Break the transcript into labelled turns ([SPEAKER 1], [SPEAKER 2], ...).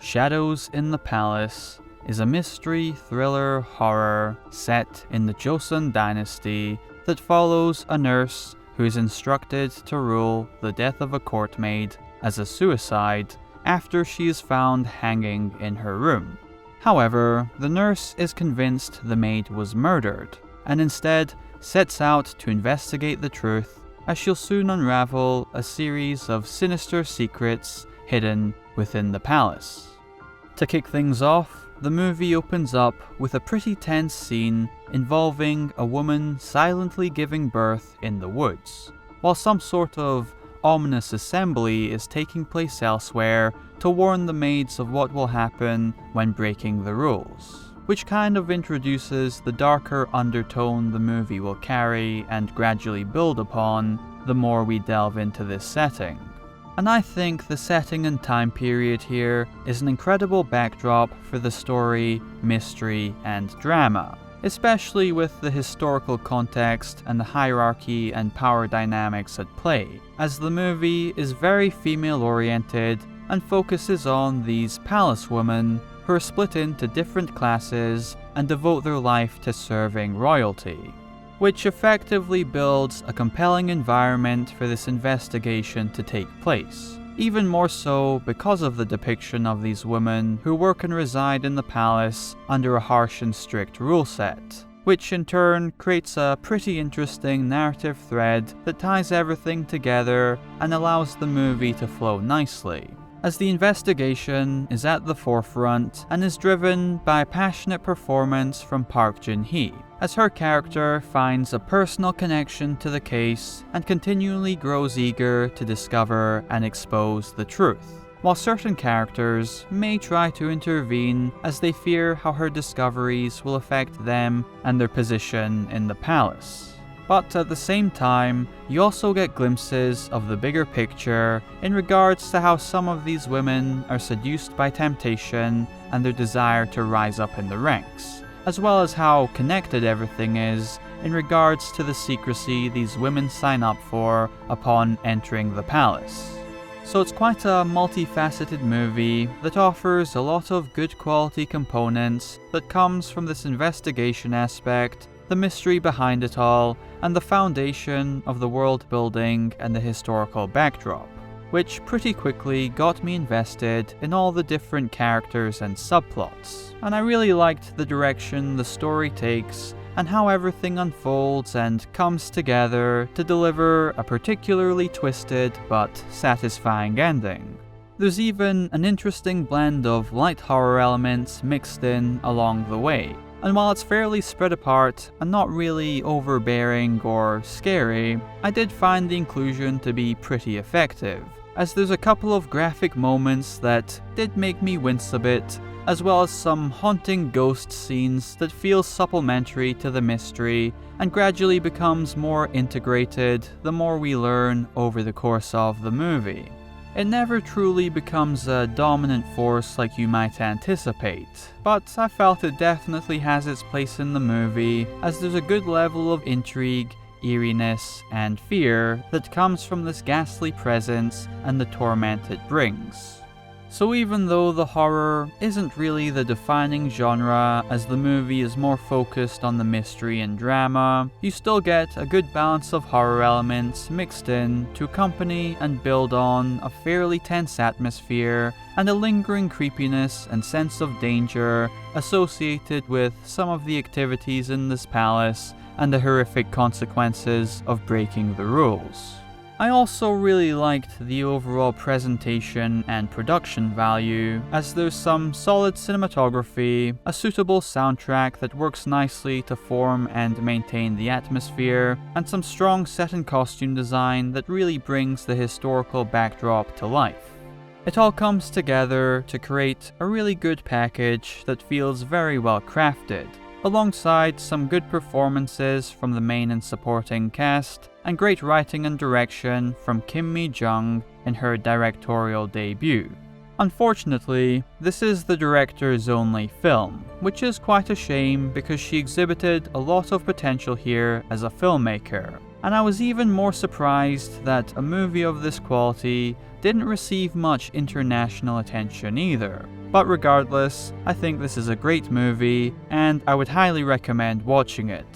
[SPEAKER 1] Shadows in the Palace is a mystery thriller horror set in the Joseon dynasty that follows a nurse who is instructed to rule the death of a court maid as a suicide after she is found hanging in her room. However, the nurse is convinced the maid was murdered and instead sets out to investigate the truth, as she'll soon unravel a series of sinister secrets hidden within the palace. To kick things off, the movie opens up with a pretty tense scene involving a woman silently giving birth in the woods, while some sort of ominous assembly is taking place elsewhere to warn the maids of what will happen when breaking the rules, which kind of introduces the darker undertone the movie will carry and gradually build upon the more we delve into this setting. And I think the setting and time period here is an incredible backdrop for the story, mystery, and drama, especially with the historical context and the hierarchy and power dynamics at play, as the movie is very female-oriented and focuses on these palace women who are split into different classes and devote their life to serving royalty, which effectively builds a compelling environment for this investigation to take place, even more so because of the depiction of these women who work and reside in the palace under a harsh and strict rule set, which in turn creates a pretty interesting narrative thread that ties everything together and allows the movie to flow nicely, as the investigation is at the forefront and is driven by a passionate performance from Park Jin-Hee, as her character finds a personal connection to the case and continually grows eager to discover and expose the truth, while certain characters may try to intervene as they fear how her discoveries will affect them and their position in the palace. But at the same time, you also get glimpses of the bigger picture in regards to how some of these women are seduced by temptation and their desire to rise up in the ranks, as well as how connected everything is in regards to the secrecy these women sign up for upon entering the palace. So it's quite a multifaceted movie that offers a lot of good quality components that comes from this investigation aspect, the mystery behind it all, and the foundation of the world building and the historical backdrop, which pretty quickly got me invested in all the different characters and subplots. And I really liked the direction the story takes and how everything unfolds and comes together to deliver a particularly twisted but satisfying ending. There's even an interesting blend of light horror elements mixed in along the way. And while it's fairly spread apart and not really overbearing or scary, I did find the inclusion to be pretty effective, as there's a couple of graphic moments that did make me wince a bit, as well as some haunting ghost scenes that feel supplementary to the mystery and gradually becomes more integrated the more we learn over the course of the movie. It never truly becomes a dominant force like you might anticipate, but I felt it definitely has its place in the movie, as there's a good level of intrigue, eeriness, and fear that comes from this ghastly presence and the torment it brings. So even though the horror isn't really the defining genre, as the movie is more focused on the mystery and drama, you still get a good balance of horror elements mixed in to accompany and build on a fairly tense atmosphere and a lingering creepiness and sense of danger associated with some of the activities in this palace and the horrific consequences of breaking the rules. I also really liked the overall presentation and production value, as there's some solid cinematography, a suitable soundtrack that works nicely to form and maintain the atmosphere, and some strong set and costume design that really brings the historical backdrop to life. It all comes together to create a really good package that feels very well crafted, alongside some good performances from the main and supporting cast, and great writing and direction from Kim Mi-Jeong in her directorial debut. Unfortunately, this is the director's only film, which is quite a shame because she exhibited a lot of potential here as a filmmaker, and I was even more surprised that a movie of this quality didn't receive much international attention either. But regardless, I think this is a great movie, and I would highly recommend watching it.